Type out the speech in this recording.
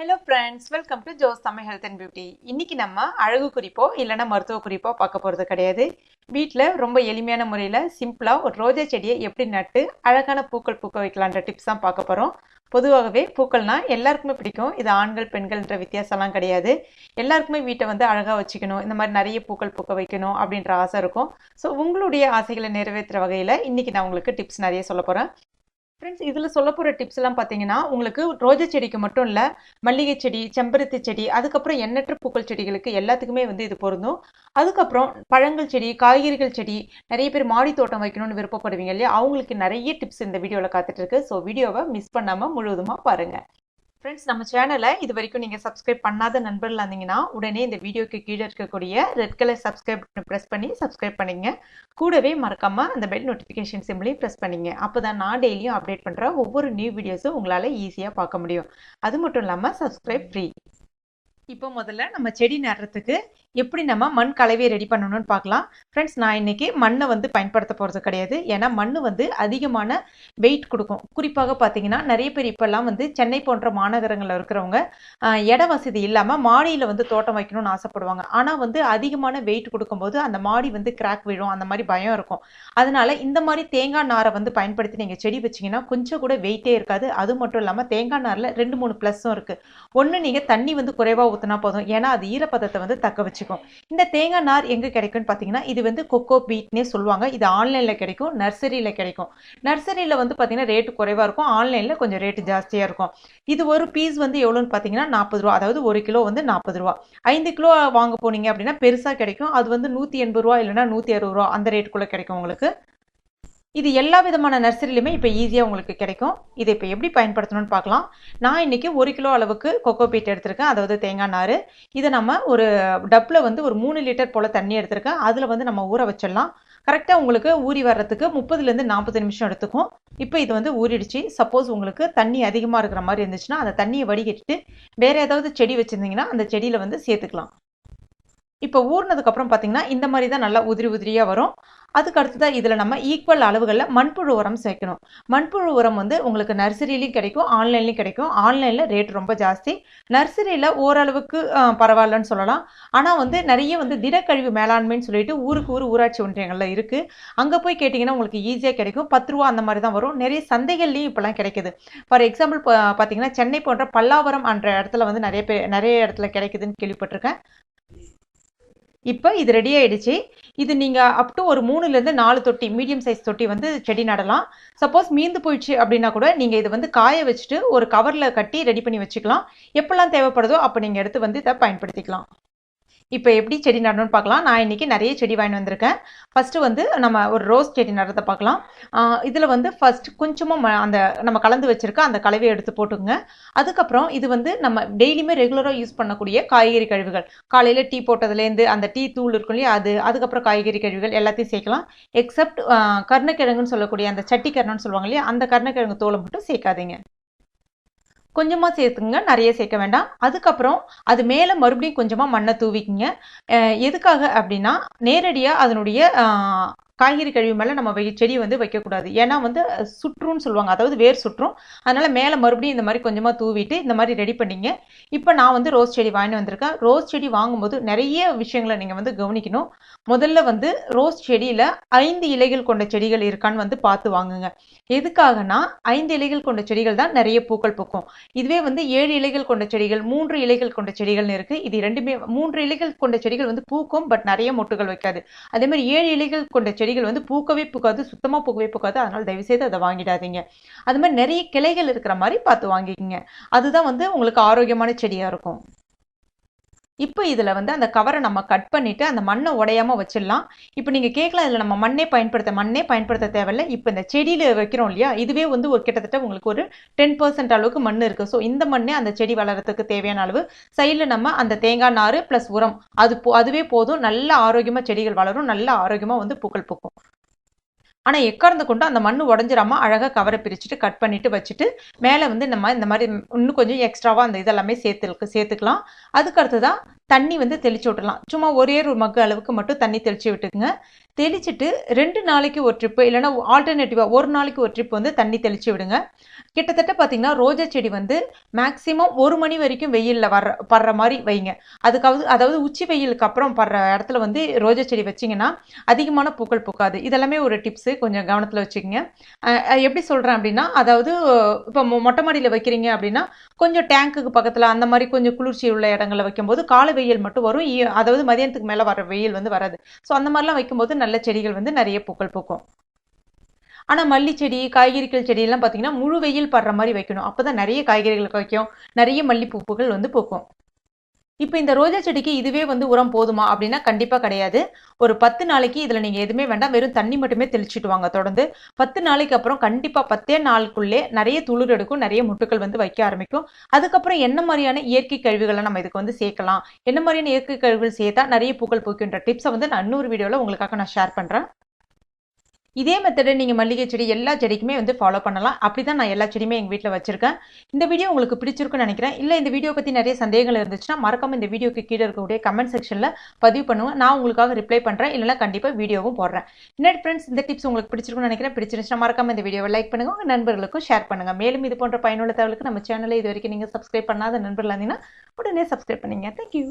Hello friends, welcome to Joe's Tamil Health and Beauty. இன்னைக்கு நம்ம அழகு குறிப்போ இல்லனா மருத்துவ குறிப்போ பார்க்க போறது கிடையாது. வீட்ல ரொம்ப எளிமையான முறையில சிம்பிளா ஒரு ரோஜா செடியை எப்படி நட்டு அழகான பூக்கள் பூக்க வைக்கலாம்ன்ற டிப்ஸ் தான் பார்க்க போறோம். பொதுவாகவே பூக்கள்னா எல்லாருக்குமே பிடிக்கும். இது ஆண்கள் பெண்கள்ன்ற வித்தியாசம்லாம் கிடையாது. எல்லாருக்குமே வீட்டை வந்து அழகா வச்சுக்கணும், இந்த மாதிரி நிறைய பூக்கள் பூக்க வைக்கணும் அப்படின்ற ஆசை இருக்கும். ஸோ உங்களுடைய ஆசைகளை நிறைவேற்றுற வகையில் இன்னைக்கு நான் உங்களுக்கு டிப்ஸ் நிறைய சொல்ல போறேன். ஃப்ரெண்ட்ஸ், இதில் சொல்ல போகிற டிப்ஸ் எல்லாம் பார்த்தீங்கன்னா உங்களுக்கு ரோஜா செடிக்கு மட்டும் இல்லை, மல்லிகை செடி, செம்பருத்தி செடி, அதுக்கப்புறம் எண்ணற்ற பூக்கள் செடிகளுக்கு எல்லாத்துக்குமே வந்து இது பொருந்தும். அதுக்கப்புறம் பழங்கள் செடி, காய்கறிகள் செடி, நிறைய பேர் மாடி தோட்டம் வைக்கணும்னு விருப்பப்படுவீங்க இல்லையா, அவங்களுக்கு நிறைய டிப்ஸ் இந்த வீடியோவில் காத்துட்டு இருக்கு. ஸோ வீடியோவை மிஸ் பண்ணாமல் முழுவதுமாக பாருங்கள். ஃப்ரெண்ட்ஸ், நம்ம சேனலை இது வரைக்கும் நீங்கள் சப்ஸ்கிரைப் பண்ணாத நண்பர்களாக இருந்தீங்கன்னா உடனே இந்த வீடியோக்கு கீழே இருக்கக்கூடிய ரெட் கலர் சப்ஸ்கிரைப் ப்ரெஸ் பண்ணி சப்ஸ்கிரைப் பண்ணிங்க. கூடவே மறக்காமல் அந்த பெல் நோட்டிஃபிகேஷன் சிம்பிளையும் ப்ரெஸ் பண்ணிங்க. அப்போ தான் நான் டெய்லியும் அப்டேட் பண்ணுற ஒவ்வொரு நியூ வீடியோஸும் உங்களால் ஈஸியாக பார்க்க முடியும். அது மட்டும் இல்லாமல் சப்ஸ்கிரைப் ஃப்ரீ. இப்போ முதல்ல நம்ம செடி நடுறதுக்கு எப்படி நம்ம மண் கலவையை ரெடி பண்ணணும்னு பார்க்கலாம். ஃப்ரெண்ட்ஸ், நான் இன்னைக்கு மண்ணை வந்து பயன்படுத்த போகிறது கிடையாது. ஏன்னா மண் வந்து அதிகமான வெயிட் கொடுக்கும். குறிப்பாக பார்த்தீங்கன்னா நிறைய பேர் இப்போல்லாம் வந்து சென்னை போன்ற மாநகரங்களில் இருக்கிறவங்க இட வசதி இல்லாமல் மாடியில் வந்து தோட்டம் வைக்கணும்னு ஆசைப்படுவாங்க. ஆனால் வந்து அதிகமான வெயிட் கொடுக்கும்போது அந்த மாடி வந்து கிராக் விழும், அந்த மாதிரி பயம் இருக்கும். அதனால இந்த மாதிரி தேங்காய் நாரை வந்து பயன்படுத்தி நீங்கள் செடி வச்சிங்கன்னா கொஞ்சம் கூட வெயிட்டே இருக்காது. அது மட்டும் இல்லாமல் தேங்காய் நாரில் 2-3 ப்ளஸ்ஸும் இருக்குது. ஒன்று, நீங்கள் தண்ணி வந்து குறைவாக ஊற்றினா போதும், ஏன்னா அது ஈரப்பதத்தை வந்து தக்க வச்சுக்கும். இந்த தேங்காய் நார் எங்கே கிடைக்கும்னு பார்த்தீங்கன்னா இது வந்து cocopeatனே சொல்லுவாங்க. இது ஆன்லைனில் கிடைக்கும், நர்சரியில் கிடைக்கும். நர்சரியில் வந்து பார்த்தீங்கன்னா ரேட்டு குறைவாக இருக்கும், ஆன்லைனில் கொஞ்சம் ரேட்டு ஜாஸ்தியாக இருக்கும். இது ஒரு பீஸ் வந்து எவ்வளோன்னு பார்த்தீங்கன்னா 40 ரூபா, அதாவது 1 கிலோ வந்து 40 ரூபா. 5 கிலோ வாங்க போனீங்க அப்படின்னா பெருசாக கிடைக்கும், அது வந்து 180 ரூபா இல்லைன்னா 160 ரூபா அந்த ரேட்டுக்குள்ளே கிடைக்கும் உங்களுக்கு. இது எல்லா விதமான நர்சரிலையுமே இப்போ ஈஸியாக உங்களுக்கு கிடைக்கும். இதை இப்போ எப்படி பயன்படுத்தணும்னு பார்க்கலாம். நான் இன்னைக்கு 1 கிலோ அளவுக்கு கோகோபீட் எடுத்திருக்கேன், அதாவது தேங்காய் நார். இதை நம்ம ஒரு டப்பில் வந்து ஒரு 3 லிட்டர் போல் தண்ணி எடுத்திருக்கேன். அதில் வந்து நம்ம ஊற வச்சிடலாம். கரெக்டாக உங்களுக்கு ஊறி வர்றதுக்கு 30லேருந்து 40 நிமிஷம் எடுத்துக்கும். இப்போ இது வந்து ஊறிடுச்சு. சப்போஸ் உங்களுக்கு தண்ணி அதிகமாக இருக்கிற மாதிரி இருந்துச்சுன்னா அந்த தண்ணியை வடிகட்டிட்டு வேறு ஏதாவது செடி வச்சுருந்தீங்கன்னா அந்த செடியில் வந்து சேர்த்துக்கலாம். இப்போ ஊறினதுக்கப்புறம் பார்த்தீங்கன்னா இந்த மாதிரி தான் நல்லா உதிரி உதிரியாக வரும். அதுக்கு அடுத்ததாக இதில் நம்ம ஈக்குவல் அளவுகளில் மண்புழு உரம் சேர்க்கணும். மண்புழு உரம் வந்து உங்களுக்கு நர்சரிலையும் கிடைக்கும், ஆன்லைன்லையும் கிடைக்கும். ஆன்லைனில் ரேட் ரொம்ப ஜாஸ்தி, நர்சரியில் ஓரளவுக்கு பரவாயில்லன்னு சொல்லலாம். ஆனால் வந்து நிறைய வந்து திடக்கழிவு மேலாண்மைன்னு சொல்லிட்டு ஊருக்கு ஊராட்சி ஒன்றியங்களில் இருக்குது. அங்கே போய் கேட்டிங்கன்னா உங்களுக்கு ஈஸியாக கிடைக்கும். 10 ரூபா அந்த மாதிரி தான் வரும். நிறைய சந்தைகள்லையும் இப்போலாம் கிடைக்குது. ஃபார் எக்ஸாம்பிள் பார்த்தீங்கன்னா சென்னை போன்ற பல்லாவரம் என்ற இடத்துல வந்து நிறைய இடத்துல கிடைக்குதுன்னு கேள்விப்பட்டிருக்கேன். இப்போ இது ரெடி ஆகிடுச்சு. இது நீங்கள் அப் டு ஒரு 3லேருந்து 4 தொட்டி, மீடியம் சைஸ் தொட்டி வந்து செடி நடலாம். சப்போஸ் மீந்து போயிடுச்சு அப்படின்னா கூட நீங்கள் இதை வந்து காய வச்சுட்டு ஒரு கவரில் கட்டி ரெடி பண்ணி வச்சுக்கலாம். எப்போல்லாம் தேவைப்படுதோ அப்போ நீங்கள் எடுத்து வந்து இதை பயன்படுத்திக்கலாம். இப்போ எப்படி செடி நடணும்னு பார்க்கலாம். நான் இன்றைக்கி நிறைய செடி வாங்கி வந்திருக்கேன். ஃபஸ்ட்டு வந்து நம்ம ஒரு ரோஸ் செடி நடுறதை பார்க்கலாம். இதில் வந்து ஃபஸ்ட்டு கொஞ்சமாக அந்த நம்ம கலந்து வச்சுருக்க அந்த கலவையை எடுத்து போட்டுங்க. அதுக்கப்புறம் இது வந்து நம்ம டெய்லியுமே ரெகுலராக யூஸ் பண்ணக்கூடிய காய்கறி கழிவுகள், காலையில் டீ போட்டதுலேருந்து அந்த டீ தூள் இருக்கும் இல்லையா, அதுக்கப்புறம் காய்கறி கழிவுகள் எல்லாத்தையும் சேர்க்கலாம். எக்ஸப்ட் கருணக்கிழங்குன்னு சொல்லக்கூடிய அந்த சட்டி கருணுன்னு சொல்லுவாங்க இல்லையா, அந்த கருணக்கிழங்கு தோலை மட்டும் சேர்க்காதீங்க. கொஞ்சமாக சேர்த்துங்க, நிறைய சேர்க்க வேண்டாம். அதுக்கப்புறம் அது மேலே மறுபடியும் கொஞ்சமாக மண்ணை தூவிக்குங்க. எதுக்காக அப்படின்னா நேரடியாக அதனுடைய காய்கறி கழிவு மேலே நம்ம செடி வந்து வைக்கக்கூடாது. ஏன்னா வந்து சுற்றுன்னு சொல்லுவாங்க, அதாவது வேர் சுற்றும். அதனால் மேலே மறுபடியும் இந்த மாதிரி கொஞ்சமாக தூவிட்டு இந்த மாதிரி ரெடி பண்ணிங்க. இப்போ நான் வந்து ரோஸ் செடி வாங்கி வந்திருக்கேன். ரோஸ் செடி வாங்கும்போது நிறைய விஷயங்களை நீங்கள் வந்து கவனிக்கணும். முதல்ல வந்து ரோஸ் செடியில் 5 இலைகள் கொண்ட செடிகள் இருக்கான்னு வந்து பார்த்து வாங்குங்க. எதுக்காகனா 5 இலைகள் கொண்ட செடிகள் தான் நிறைய பூக்கள் பூக்கும். இதுவே வந்து 7 இலைகள் கொண்ட செடிகள், 3 இலைகள் கொண்ட செடிகள்னு இருக்குது. இது ரெண்டுமே 3 இலைகள் கொண்ட செடிகள் வந்து பூக்கும், பட் நிறைய மொட்டுகள் வைக்காது. அதே மாதிரி 7 இலைகள் கொண்ட செடிகள் வந்து பூக்கவே பூக்காது, சுத்தமாக பூக்கவே பூக்காது. அதனால் தயவுசெய்து அதை வாங்கிடாதீங்க. அது மாதிரி நிறைய கிளைகள் இருக்கிற மாதிரி பார்த்து வாங்கிக்கோங்க. அதுதான் வந்து உங்களுக்கு ஆரோக்கியமான செடியாக இருக்கும். இப்போ இதில் வந்து அந்த கவரை நம்ம கட் பண்ணிவிட்டு அந்த மண்ணை உடையாமல் வச்சிடலாம். இப்போ நீங்கள் கேட்கலாம், இதில் நம்ம மண்ணே பயன்படுத்த தேவையில்லை. இப்போ இந்த செடியில் வைக்கிறோம் இல்லையா, இதுவே வந்து ஒரு கிட்டத்தட்ட உங்களுக்கு ஒரு 10% அளவுக்கு மண் இருக்குது. ஸோ இந்த மண்ணே அந்த செடி வளர்கிறதுக்கு தேவையான அளவு. சைடில் நம்ம அந்த தேங்காய் நார் ப்ளஸ் உரம் அதுவே போதும். நல்ல ஆரோக்கியமாக செடிகள் வளரும், நல்ல ஆரோக்கியமாக வந்து பூக்கள் பூக்கும். ஆனால் எக்கார்ந்து கொண்டு அந்த மண் உடஞ்சிடாமல் அழகாக கவரை பிரிச்சுட்டு கட் பண்ணிவிட்டு வச்சுட்டு மேலே வந்து நம்ம இந்த மாதிரி இன்னும் கொஞ்சம் எக்ஸ்ட்ராவாக அந்த இதெல்லாமே சேர்த்துக்கலாம். அதுக்கு அடுத்து தான் தண்ணி வந்து தெளிச்சு விட்டுலாம். சும்மா ஒரே ஒரு மக்கு அளவுக்கு மட்டும் தண்ணி தெளிச்சு விட்டுக்குங்க. தெளிச்சுட்டு 2 நாளைக்கு ஒரு ட்ரிப்பு இல்லைன்னா ஆல்டர்னேட்டிவாக ஒரு நாளைக்கு ஒரு ட்ரிப் வந்து தண்ணி தெளிச்சு விடுங்க. கிட்டத்தட்ட பார்த்தீங்கன்னா ரோஜா செடி வந்து மேக்ஸிமம் 1 மணி வரைக்கும் வெயிலில் படுற மாதிரி வைங்க. அதாவது உச்சி வெயிலுக்கு அப்புறம் படுற இடத்துல வந்து ரோஜா செடி வச்சிங்கன்னா அதிகமான பூக்கள் பூக்காது. இதெல்லாமே ஒரு டிப்ஸு, கொஞ்சம் கவனத்தில் வச்சுக்கோங்க. எப்படி சொல்கிறேன் அப்படின்னா, அதாவது இப்போ மொட்டை மாடியில் வைக்கிறீங்க அப்படின்னா கொஞ்சம் டேங்க்குக்கு பக்கத்தில் அந்த மாதிரி கொஞ்சம் குளிர்ச்சி உள்ள இடங்களில் வைக்கும்போது காலை வெயில் மட்டும் வரும். அதாவது மதியானத்துக்கு மேலே வர வெயில் வந்து வராது. ஸோ அந்த மாதிரிலாம் வைக்கும்போது நல்ல செடிகள் வந்து நிறைய பூக்கள் பூக்கும். ஆனால் மல்லி செடி, காய்கறிகள் செடியெல்லாம் பார்த்தீங்கன்னா முழு வெயில் படுற மாதிரி வைக்கணும். அப்போ தான் நிறைய காய்கறிகள் காய்க்கும், நிறைய மல்லிப்பூக்கள் வந்து பூக்கும். இப்போ இந்த ரோஜா செடிக்கு இதுவே வந்து உரம் போதுமா அப்படின்னா கண்டிப்பாக கிடையாது. ஒரு 10 நாளைக்கு இதில் நீங்கள் எதுவுமே வேண்டாம், வெறும் தண்ணி மட்டுமே தெளிச்சுட்டு வாங்க தொடர்ந்து. 10 நாளைக்கு அப்புறம் கண்டிப்பாக 10 நாளுக்குள்ளே நிறைய துளிர் எடுக்கும், நிறைய முட்டுக்கள் வந்து வைக்க ஆரம்பிக்கும். அதுக்கப்புறம் என்ன மாதிரியான இயற்கை கழிவுகளை நம்ம இதுக்கு வந்து சேர்க்கலாம், என்ன மாதிரியான இயற்கை கழிவுகள் சேர்த்தா நிறைய பூக்கள் பூக்கின்ற டிப்ஸை வந்து நான் இன்னொரு வீடியோவில் உங்களுக்காக நான் ஷேர் பண்ணுறேன். இதே மெத்தடை நீங்கள் மல்லிகை செடி எல்லா செடிக்குமே வந்து ஃபாலோ பண்ணலாம். அப்படி தான் நான் எல்லா செடியுமே எங்கள் வீட்டில் வச்சுருக்கேன். இந்த வீடியோ உங்களுக்கு பிடிச்சிருக்குன்னு நினைக்கிறேன். இல்லை இந்த வீடியோ பற்றி நிறைய சந்தேகங்கள் இருந்துச்சுன்னா மறக்காமல் இந்த வீடியோக்கு கீழே இருக்கக்கூடிய கமெண்ட் செக்ஷனில் பதிவு பண்ணுவேன். நான் உங்களுக்காக ரிப்ளை பண்ணுறேன், இல்லைனா கண்டிப்பாக வீடியோவும் போடுறேன். இன்னொரு ஃப்ரெண்ட்ஸ், இந்த டிப்ஸ் உங்களுக்கு பிடிச்சிருக்குன்னு நினைக்கிறேன். பிடிச்சிருந்துச்சுன்னா மறக்காமல் இந்த வீடியோவை லைக் பண்ணுங்கள், உங்கள் நண்பர்களுக்கும் ஷேர் பண்ணுங்கள். மேலும் இது போன்ற பயனுள்ள தகவலுக்கு நம்ம சேனலை இது வரைக்கும் நீங்கள் சப்ஸ்கிரைப் பண்ணாத நண்பர்களாக இருந்தீங்கன்னா உடனே சப்ஸ்கிரைப் பண்ணிங்க. தேங்க்யூ.